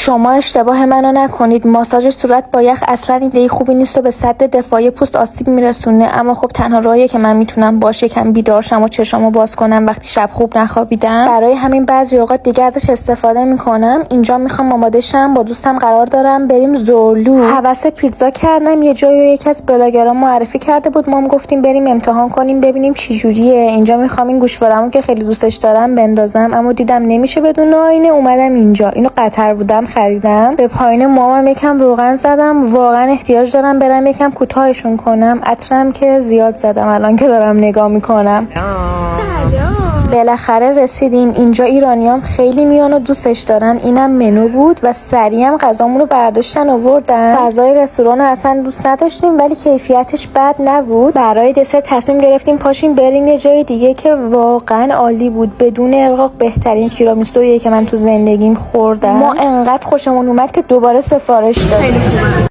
شما اشتباه منو نکنید، ماساژ صورت با یخ اصلا ایده خوبی نیست و به سد دفاعی پوست آسیب میرسونه. اما خب تنها راهیه که من میتونم باشه یکم بیدار شم و چشامو باز کنم وقتی شب خوب نخوابیدم. برای همین بعضی اوقات دیگه ازش استفاده میکنم. اینجا میخوام آماده شم، با دوستم قرار دارم بریم زولو. هوس پیتزا کردم، یه جایی یکی از بلاگرها معرفی کرده بود، ما هم گفتیم بریم امتحان کنیم ببینیم چی جوریه. اینجا میخوام این گوشوارمو که خیلی دوستش دارم بندازم، اما دیدم نمیشه بدون آینه. اومدم اینجا، اینو قطر بودم خریدم. به پایین موامم یکم روغن زدم، واقعا احتیاج دارم برم یکم کوتاهشون کنم. عطرم که زیاد زدم الان که دارم نگاه میکنم. بالاخره رسیدیم. اینجا ایرانیام خیلی میان و دوستش دارن. اینم منو بود و سریع هم غذامون رو برداشتن آوردن. فضای رستوران رو اصلا دوست نداشتیم ولی کیفیتش بد نبود. برای دسر تصمیم گرفتیم پاشیم بریم یه جای دیگه که واقعا عالی بود. بدون ارقاق بهترین تیرامیسویی که من تو زندگیم خوردم. ما انقدر خوشمون اومد که دوباره سفارش دادیم.